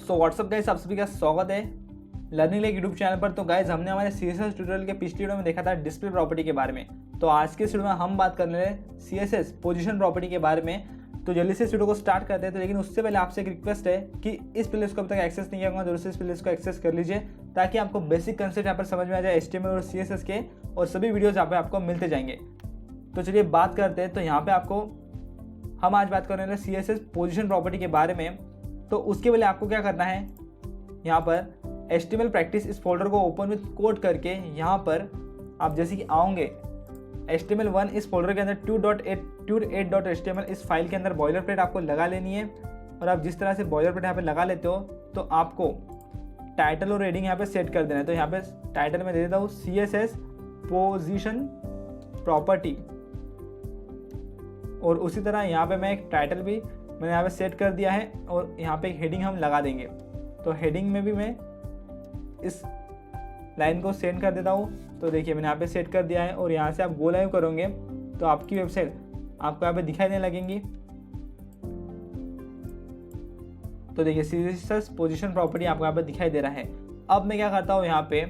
So what's up guys, आप सभी का स्वागत है लर्निंग लेक यूट्यूब चैनल पर। तो गाइस, हमने हमारे सीएसएस ट्यूटोरियल के पिछली वीडियो में देखा था डिस्प्ले प्रॉपर्टी के बारे में। तो आज के इस वीडियो में हम बात करने हैं सीएसएस पोजीशन प्रॉपर्टी के बारे में। तो जल्दी से इस वीडियो को स्टार्ट करते हैं। तो लेकिन उससे पहले आपसे एक रिक्वेस्ट है कि इस प्लेलिस्ट को अब तक एक्सेस नहीं किया होगा, जरूर से इस प्लेलिस्ट को एक्सेस कर लीजिए ताकि आपको बेसिक कंसेप्ट यहाँ पर समझ में आ जाए HTML और CSS के, और सभी वीडियोज यहाँ पे आपको मिलते जाएंगे। तो चलिए बात करते हैं। तो यहाँ पे आपको हम आज बात करने वाले CSS पोजीशन प्रॉपर्टी के बारे में। तो उसके पहले आपको क्या करना है, यहाँ पर HTML प्रैक्टिस इस फोल्डर को ओपन विथ कोड करके यहाँ पर आप जैसे कि आओगे HTML1 इस फोल्डर के अंदर 2.8.html इस फाइल के अंदर बॉयलर प्लेट आपको लगा लेनी है। और आप जिस तरह से बॉयलर प्लेट यहाँ पे लगा लेते हो तो आपको टाइटल और हेडिंग यहाँ पे सेट कर देना है। तो यहाँ पे टाइटल में दे देता हूँ CSS पोजीशन प्रॉपर्टी, और उसी तरह यहाँ पे मैं एक टाइटल भी मैंने यहाँ पे सेट कर दिया है और यहाँ पे एक हेडिंग हम लगा देंगे। तो हेडिंग में भी मैं इस लाइन को सेंड कर देता हूँ। तो देखिए मैंने यहाँ पे सेट कर दिया है, और यहाँ से आप गो लाइव करोगे तो आपकी वेबसाइट आपको यहाँ पे दिखाई देने लगेंगी। तो देखिए CSS पोजीशन प्रॉपर्टी आपको यहाँ पे दिखाई दे रहा है। अब मैं क्या करता हूँ, यहाँ पे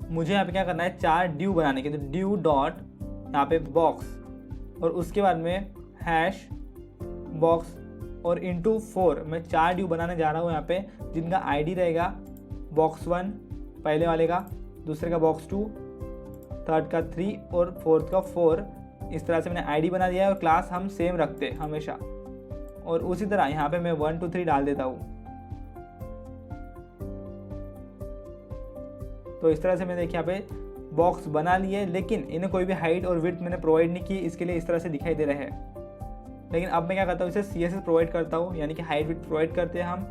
मुझे यहाँ पे क्या करना है, 4 डिव बनाने के। तो डिव डॉट यहाँ पे बॉक्स, और उसके बाद में हैश बॉक्स और इंटू 4 मैं 4 डिव बनाने जा रहा हूँ यहाँ पे, जिनका आईडी रहेगा बॉक्स 1 पहले वाले का, दूसरे का बॉक्स 2, थर्ड का 3 और फोर्थ का 4। इस तरह से मैंने आईडी बना दिया है, और क्लास हम सेम रखते हैं हमेशा। और उसी तरह यहाँ पे मैं 1 2 3 डाल देता हूँ। तो इस तरह से मैंने देखिए यहाँ पे बॉक्स बना लिए, लेकिन इन्हें कोई भी हाइट और विड्थ मैंने प्रोवाइड नहीं की, इसके लिए इस तरह से दिखाई दे रहा है। लेकिन अब मैं क्या करता हूँ, इसे CSS प्रोवाइड करता हूँ, यानी कि हाइट विड्थ प्रोवाइड करते हैं हम।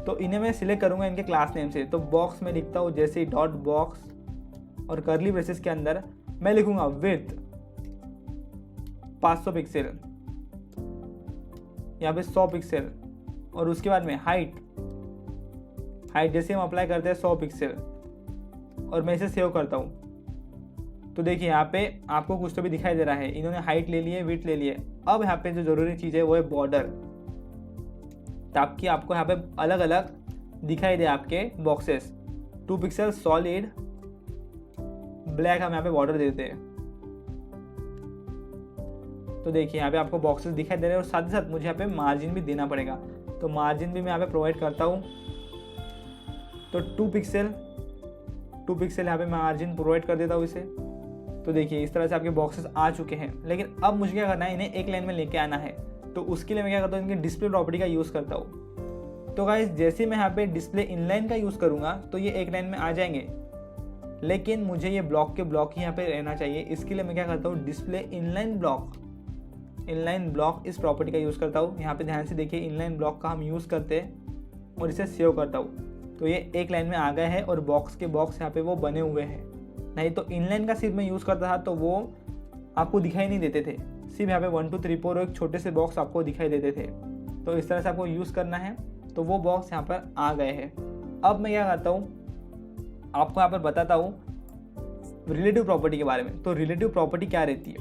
तो इन्हें मैं सिलेक्ट करूँगा इनके क्लास नेम से। तो बॉक्स में लिखता हूँ जैसे ही डॉट बॉक्स, और कर्ली ब्रेसेस के अंदर मैं लिखूंगा विड्थ 500 पिक्सल, यहाँ पे 100 पिक्सल, और उसके बाद में हाइट जैसे हम अप्लाई करते हैं 100 पिक्सल, और मैं इसे सेव करता हूँ। तो देखिए यहाँ पे आपको कुछ तो भी दिखाई दे रहा है, इन्होंने हाइट ले ली है, विड्थ ले ली है। अब यहाँ पे जो जरूरी चीज़ है वो है बॉर्डर, ताकि आपको यहाँ पे अलग अलग दिखाई दे आपके बॉक्सेस। 2 पिक्सल सॉलिड ब्लैक हम यहाँ पे बॉर्डर देते हैं। तो देखिए यहाँ पे आपको बॉक्सेस दिखाई दे रहे हैं, और साथ ही साथ मुझे यहाँ पे मार्जिन भी देना पड़ेगा। तो मार्जिन भी मैं यहाँ पे प्रोवाइड करता हूँ। तो 2 पिक्सल यहाँ पे मैं मार्जिन प्रोवाइड कर देता हूँ इसे। तो देखिए इस तरह से आपके बॉक्सेस आ चुके हैं। लेकिन अब मुझे क्या करना है, इन्हें एक लाइन में लेके आना है। तो उसके लिए मैं क्या करता हूँ, इनके डिस्प्ले प्रॉपर्टी का यूज़ करता हूँ। तो गाइस जैसे मैं यहाँ पे डिस्प्ले इनलाइन का यूज़ करूँगा तो ये एक लाइन में आ जाएंगे, लेकिन मुझे ये ब्लॉक के ब्लॉक ही यहाँ पे रहना चाहिए। इसके लिए मैं क्या करता हूँ, डिस्प्ले इनलाइन ब्लॉक इस प्रॉपर्टी का यूज़ करता हूँ। यहाँ पे ध्यान से देखिए इनलाइन ब्लॉक का हम यूज़ करते हैं, और इसे सेव करता हूँ। तो ये एक लाइन में आ गए हैं, और बॉक्स के बॉक्स यहाँ पे वो बने हुए हैं। नहीं तो इनलाइन का सिर्फ मैं यूज़ करता था तो वो आपको दिखाई नहीं देते थे, सिर्फ यहाँ पे 1 2 3 4 और एक छोटे से बॉक्स आपको दिखाई देते थे। तो इस तरह से आपको यूज़ करना है। तो वो बॉक्स यहाँ पर आ गए हैं। अब मैं क्या करता हूँ, आपको यहाँ पर बताता हूँ रिलेटिव प्रॉपर्टी के बारे में। तो रिलेटिव प्रॉपर्टी क्या रहती है,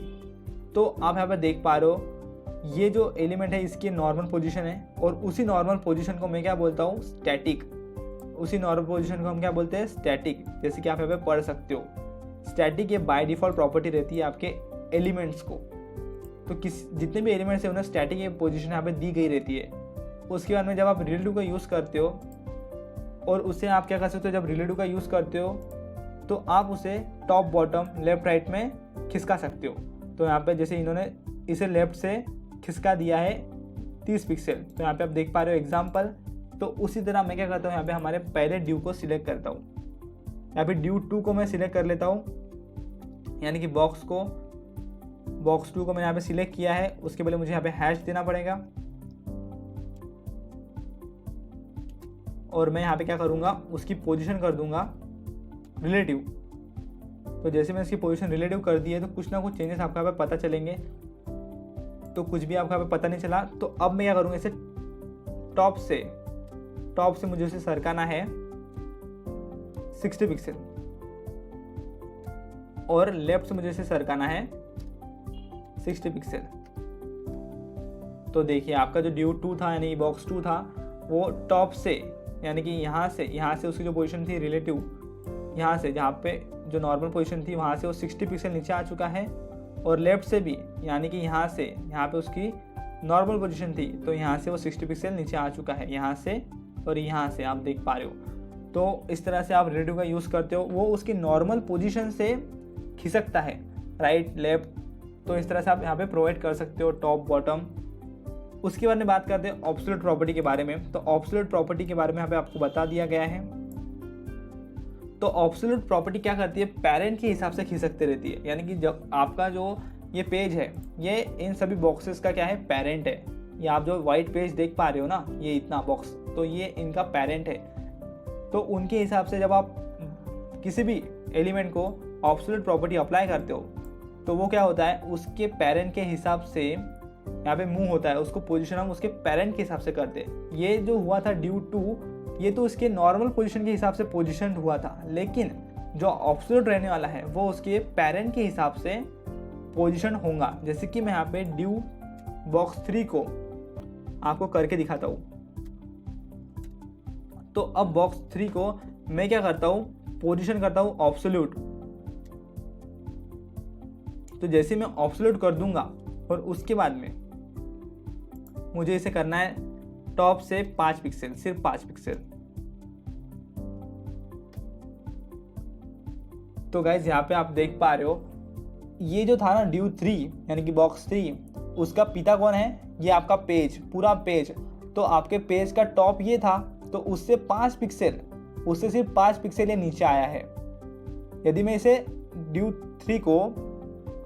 तो आप यहाँ पर देख पा रहे हो ये जो एलिमेंट है इसकी नॉर्मल पोजीशन है, और उसी नॉर्मल पोजीशन को मैं क्या बोलता हूँ, स्टैटिक। उसी नॉर्मल पोजीशन को हम क्या बोलते हैं, स्टैटिक। जैसे कि आप यहाँ पे पढ़ सकते हो, स्टैटिक ये बाय डिफॉल्ट प्रॉपर्टी रहती है आपके एलिमेंट्स को। तो जितने भी एलिमेंट्स है उन्हें स्टैटिक ये पोजीशन यहाँ पे दी गई रहती है। उसके बाद में जब आप रिलेटिव का यूज़ करते हो, और उससे आप क्या कर सकते हो, जब रिलेटिव का यूज़ करते हो तो आप उसे टॉप बॉटम लेफ्ट राइट में खिसका सकते हो। तो यहाँ पे जैसे इन्होंने इसे लेफ्ट से खिसका दिया है 30 पिक्सल, तो यहाँ पे आप देख पा रहे हो एग्जाम्पल। तो उसी तरह मैं क्या करता हूँ, यहाँ पे हमारे पहले ड्यू को सिलेक्ट करता हूँ। यहाँ पे ड्यू 2 को मैं सिलेक्ट कर लेता हूँ, यानी कि बॉक्स 2 को मैंने यहाँ पे सिलेक्ट किया है। उसके पहले मुझे यहाँ पे हैश देना पड़ेगा, और मैं यहाँ पे क्या करूँगा, उसकी पोजीशन कर दूंगा रिलेटिव। तो जैसे मैं इसकी पोजीशन रिलेटिव कर दी है तो कुछ ना कुछ चेंजेस आपको यहाँ पे पता चलेंगे। तो कुछ भी आपको यहाँ पे पता नहीं चला। तो अब मैं क्या करूँगा, इसे टॉप से मुझे इसे सरकाना है 60 पिक्सल, और लेफ्ट से मुझे इसे सरकाना है 60 पिक्सल। तो देखिए आपका जो ड्यू 2 था यानी बॉक्स 2 था वो टॉप से यानी कि यहाँ से उसकी जो पोजीशन थी रिलेटिव, यहाँ से जहाँ पे जो नॉर्मल पोजीशन थी वहाँ से वो 60 पिक्सल नीचे आ चुका है, और लेफ्ट से भी यानी कि यहाँ पे उसकी नॉर्मल पोजीशन थी तो यहाँ से वो 60 पिक्सल नीचे आ चुका है, यहाँ से और यहाँ से आप देख पा रहे हो। तो इस तरह से आप रिलेटिव का यूज़ करते हो, वो उसकी नॉर्मल पोजीशन से खिसकता है राइट लेफ्ट। तो इस तरह से आप यहाँ पे प्रोवाइड कर सकते हो टॉप बॉटम। उसके बारे में बात करते हैं ऑब्सोल्यूट प्रॉपर्टी के बारे में। तो ऑब्सोल्यूट प्रॉपर्टी के बारे में यहाँ पे आपको बता दिया गया है। तो ऑब्सोल्यूट प्रॉपर्टी क्या करती है, पेरेंट के हिसाब से खिसकते रहती है, यानी कि जब आपका जो ये पेज है ये इन सभी बॉक्सेस का क्या है, पेरेंट है। ये आप जो वाइट पेज देख पा रहे हो ना, ये इतना बॉक्स, तो ये इनका पेरेंट है। तो उनके हिसाब से जब आप किसी भी एलिमेंट को ऑब्सोल्यूट प्रॉपर्टी अप्लाई करते हो तो वो क्या होता है, उसके पेरेंट के हिसाब से यहाँ पे मूव होता है, उसको पोजीशन हम उसके पेरेंट के हिसाब से करते हैं। ये जो हुआ था ड्यू टू, ये तो उसके नॉर्मल पोजीशन के हिसाब से पोजीशन हुआ था, लेकिन जो ऑब्सोल्यूट रहने वाला है वो उसके पेरेंट के हिसाब से पोजीशन होगा। जैसे कि मैं यहाँ पे ड्यू बॉक्स 3 को आपको करके दिखाता हूँ। तो अब बॉक्स 3 को मैं क्या करता हूँ, पोजीशन करता हूँ ऑब्सोल्यूट। तो जैसे मैं ऑब्सोल्यूट कर दूंगा और उसके बाद में मुझे इसे करना है टॉप से 5 पिक्सल, सिर्फ 5 पिक्सल। तो गाइज यहाँ पे आप देख पा रहे हो, ये जो था ना ड्यू 3 यानी कि बॉक्स 3, उसका पिता कौन है, ये आपका पेज, पूरा पेज। तो आपके पेज का टॉप ये था, तो उससे 5 पिक्सल, उससे सिर्फ 5 पिक्सल ये नीचे आया है। यदि मैं इसे ड्यू 3 को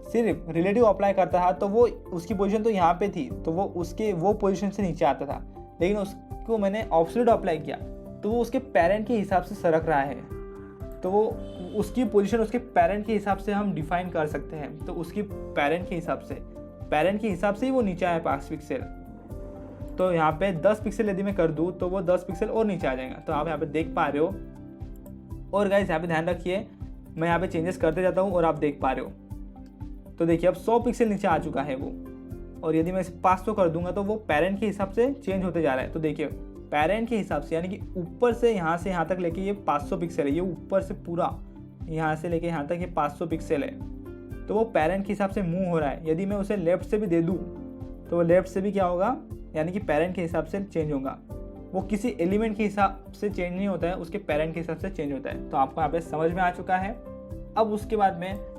सिर्फ रिलेटिव अप्लाई करता था तो वो उसकी पोजीशन तो यहाँ पे थी, तो वो पोजीशन से नीचे आता था। लेकिन उसको मैंने ऑब्सोल्यूट अप्लाई किया तो वो उसके पेरेंट के हिसाब से सरक रहा है। तो वो उसकी पोजीशन उसके पेरेंट के हिसाब से हम डिफाइन कर सकते हैं। तो उसकी पेरेंट के हिसाब से ही वो नीचे आया 5 पिक्सल। तो यहाँ पे 10 पिक्सल यदि मैं कर दूँ तो वो 10 पिक्सल और नीचे आ जाएगा। तो आप यहाँ पे देख पा रहे हो। और गाइस यहाँ पे ध्यान रखिए, मैं यहाँ पे चेंजेस करते जाता हूँ और आप देख पा रहे हो। तो देखिए अब 100 पिक्सल नीचे आ चुका है वो, और यदि मैं इसे 500 कर दूंगा तो वो पेरेंट के हिसाब से चेंज होते जा रहा है। तो देखिए पेरेंट के हिसाब से यानी कि ऊपर से यहाँ से यहाँ तक लेके ये 500 पिक्सल है, ये ऊपर से पूरा यहाँ से लेके यहाँ तक ये 500 पिक्सल है। तो वो पेरेंट के हिसाब से मूव हो रहा है। यदि मैं उसे लेफ्ट से भी दे दूँ तो वो लेफ्ट से भी क्या होगा, यानी कि पेरेंट के हिसाब से चेंज होगा। वो किसी एलिमेंट के हिसाब से चेंज नहीं होता है, उसके पेरेंट के हिसाब से चेंज होता है। तो आपको यहाँ पे समझ में आ चुका है। अब उसके बाद में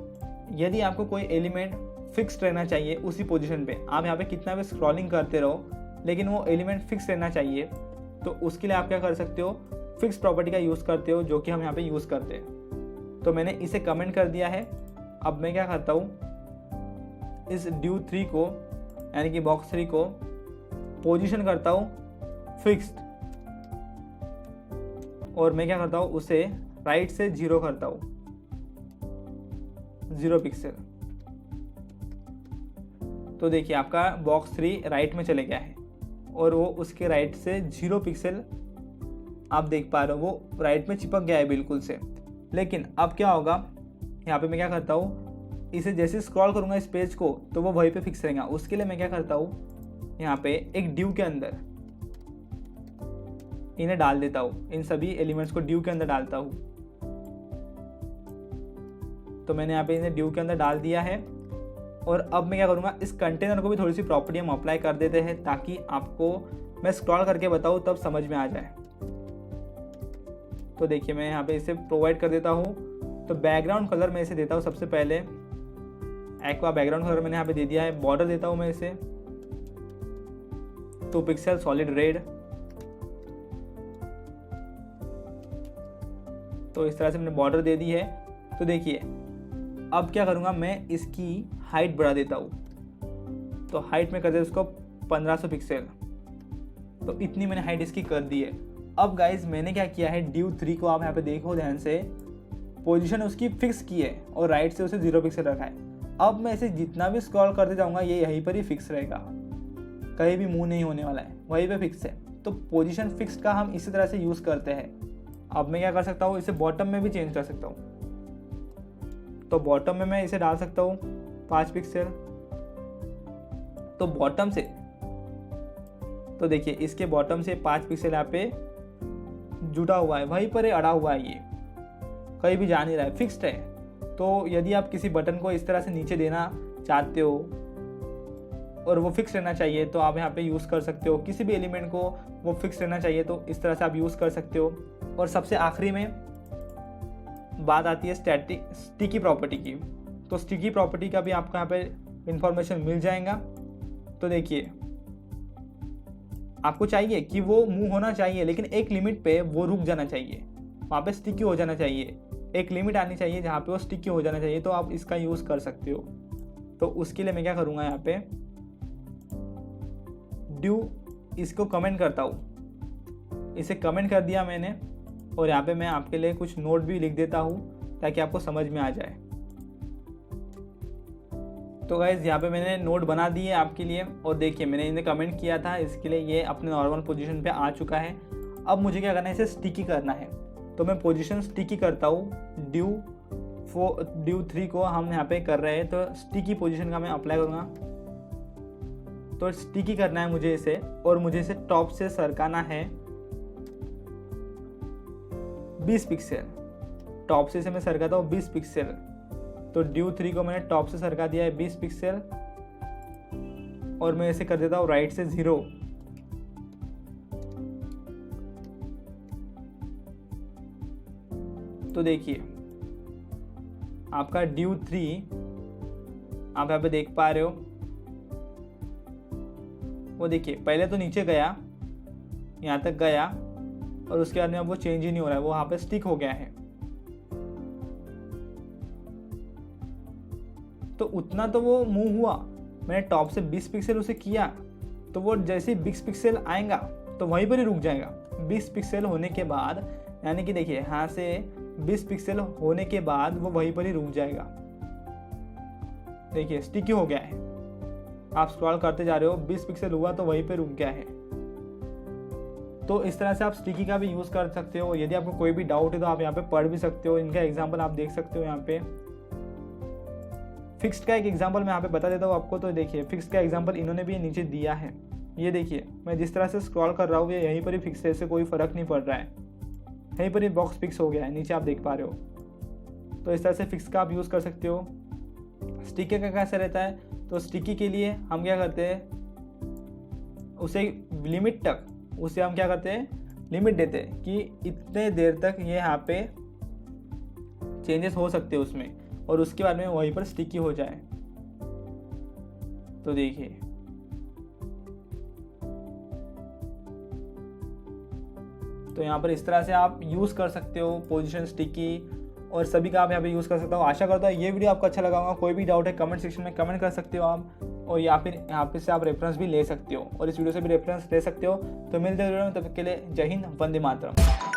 यदि आपको कोई एलिमेंट फिक्स्ड रहना चाहिए उसी पोजीशन पे, आप यहाँ पे कितना भी स्क्रॉलिंग करते रहो लेकिन वो एलिमेंट फिक्स रहना चाहिए, तो उसके लिए आप क्या कर सकते हो, फिक्स प्रॉपर्टी का यूज़ करते हो, जो कि हम यहाँ पे यूज़ करते हैं। तो मैंने इसे कमेंट कर दिया है। अब मैं क्या करता हूँ, इस ड्यू 3 को यानी कि बॉक्स 3 को पोजीशन करता हूँ फिक्स्ड, और मैं क्या करता हूँ, उसे राइट से 0 करता हूँ, 0 पिक्सल। तो देखिए आपका बॉक्स 3 राइट में चले गया है और वो उसके राइट से 0 पिक्सल आप देख पा रहे हो, वो राइट में चिपक गया है बिल्कुल से। लेकिन अब क्या होगा, यहाँ पे मैं क्या करता हूँ, इसे जैसे स्क्रॉल करूँगा इस पेज को तो वो वहीं पे फिक्स रहेगा। उसके लिए मैं क्या करता हूँ, यहाँ पे एक ड्यू के अंदर इन्हें डाल देता हूँ, इन सभी एलिमेंट्स को ड्यू के अंदर डालता हूँ। तो मैंने यहाँ पे इन्हें ड्यू के अंदर डाल दिया है। और अब मैं क्या करूँगा, इस कंटेनर को भी थोड़ी सी प्रॉपर्टी हम अप्लाई कर देते हैं ताकि आपको मैं स्क्रॉल करके बताऊँ तब समझ में आ जाए। तो देखिए मैं यहाँ पे इसे प्रोवाइड कर देता हूँ। तो बैकग्राउंड कलर मैं इसे देता हूँ, सबसे पहले एक्वा बैकग्राउंड कलर मैंने यहाँ पे दे दिया है। बॉर्डर देता हूँ मैं इसे 2 पिक्सल सॉलिड रेड। तो इस तरह से मैंने बॉर्डर दे दी है। तो देखिए अब क्या करूँगा, मैं इसकी हाइट बढ़ा देता हूँ। तो हाइट में कर देता उसको 1500 पिक्सल। तो इतनी मैंने हाइट इसकी कर दी है। अब गाइज मैंने क्या किया है, ड्यू 3 को आप यहाँ पे देखो ध्यान से, पोजीशन उसकी फिक्स की है और राइट से उसे 0 पिक्सल रखा है। अब मैं इसे जितना भी स्क्रॉल करते जाऊँगा ये यहीं पर ही फिक्स रहेगा, कहीं भी मूव नहीं होने वाला है, वहीं पे फिक्स है। तो पोजीशन फिक्स का हम इसी तरह से यूज़ करते हैं। अब मैं क्या कर सकता हूँ, इसे बॉटम में भी चेंज कर सकता हूँ। तो बॉटम में मैं इसे डाल सकता हूँ 5 पिक्सल। तो बॉटम से तो देखिए इसके बॉटम से 5 पिक्सल यहाँ पे जुड़ा हुआ है, वहीं पर अड़ा हुआ है, ये कहीं भी जा नहीं रहा है, फिक्स्ड है। तो यदि आप किसी बटन को इस तरह से नीचे देना चाहते हो और वो फिक्स रहना चाहिए तो आप यहाँ पे यूज़ कर सकते हो। किसी भी एलिमेंट को वो फिक्स रहना चाहिए तो इस तरह से आप यूज़ कर सकते हो। और सबसे आखिरी में बात आती है स्टिकी प्रॉपर्टी की। तो स्टिकी प्रॉपर्टी का भी आपको यहाँ पे इंफॉर्मेशन मिल जाएगा। तो देखिए आपको चाहिए कि वो मूव होना चाहिए, लेकिन एक लिमिट पे वो रुक जाना चाहिए, वहाँ पे स्टिकी हो जाना चाहिए। एक लिमिट आनी चाहिए जहाँ पे वो स्टिकी हो जाना चाहिए, तो आप इसका यूज़ कर सकते हो। तो उसके लिए मैं क्या करूँगा, यहाँ पे ड्यू इसको कमेंट करता हूँ, इसे कमेंट कर दिया मैंने। और यहाँ पे मैं आपके लिए कुछ नोट भी लिख देता हूँ ताकि आपको समझ में आ जाए। तो गाइज यहाँ पे मैंने नोट बना दिए आपके लिए, और देखिए मैंने इन्हें कमेंट किया था, इसके लिए ये अपने नॉर्मल पोजीशन पे आ चुका है। अब मुझे क्या करना है, इसे स्टिकी करना है। तो मैं पोजीशन स्टिकी करता हूँ। ड्यू 3 को हम यहाँ पे कर रहे हैं, तो स्टिकी पोजीशन का मैं अप्लाई करूँगा। तो स्टिकी करना है मुझे इसे, और मुझे इसे टॉप से सरकाना है 20 पिक्सल। टॉप से इसे मैं सरकाता हूँ 20 पिक्सल। तो ड्यू 3 को मैंने टॉप से सरका दिया है 20 पिक्सल, और मैं इसे कर देता हूँ राइट से 0। तो देखिए आपका ड्यू 3 आप यहाँ पे देख पा रहे हो, वो देखिए पहले तो नीचे गया, यहाँ तक गया, और उसके बाद में अब वो चेंज ही नहीं हो रहा है, वो वहाँ पे स्टिक हो गया है। तो उतना तो वो मूव हुआ, मैंने टॉप से 20 पिक्सल उसे किया, तो वो जैसे ही 20 पिक्सल आएगा तो वहीं पर ही रुक जाएगा। 20 पिक्सल होने के बाद, यानी कि देखिए यहाँ से 20 पिक्सल होने के बाद वो वहीं पर ही रुक जाएगा। देखिए स्टिकी हो गया है, आप स्क्रॉल करते जा रहे हो, 20 पिक्सल हुआ तो वहीं पे रुक गया है। तो इस तरह से आप स्टिकी का भी यूज़ कर सकते हो। यदि आपको कोई भी डाउट है तो आप यहाँ पे पढ़ भी सकते हो, इनका एग्जांपल आप देख सकते हो। यहाँ पे फिक्स्ड का एक एग्जांपल मैं यहाँ पे बता देता हूँ आपको। तो देखिए फिक्स्ड का एग्जांपल इन्होंने भी नीचे दिया है। ये देखिए मैं जिस तरह से स्क्रॉल कर रहा हूँ ये यहीं पर ही फिक्स है, इससे कोई फ़र्क नहीं पड़ रहा है, यहीं पर ही बॉक्स फिक्स हो गया है, नीचे आप देख पा रहे हो। तो इस तरह से फिक्स का आप यूज़ कर सकते हो। स्टिकी का कैसा रहता है, तो स्टिकी के लिए हम क्या करते हैं, उसे लिमिट तक उसे हम क्या करते हैं, लिमिट देते हैं कि इतने देर तक ये यहाँ पे चेंजेस हो सकते हैं उसमें, और उसके बाद में वहीं पर स्टिकी हो जाए। तो देखिए तो यहाँ पर इस तरह से आप यूज़ कर सकते हो पोजीशन स्टिकी, और सभी का आप यहाँ पे यूज़ कर सकते हो। आशा करता हूँ ये वीडियो आपको अच्छा लगा होगा। कोई भी डाउट है कमेंट सेक्शन में कमेंट कर सकते हो आप, और या फिर यहाँ पे से आप रेफरेंस भी ले सकते हो, और इस वीडियो से भी रेफरेंस ले सकते हो। तो मिलते हैं वीडियो में, तब तक के लिए जय हिंद, वंदे मातरम।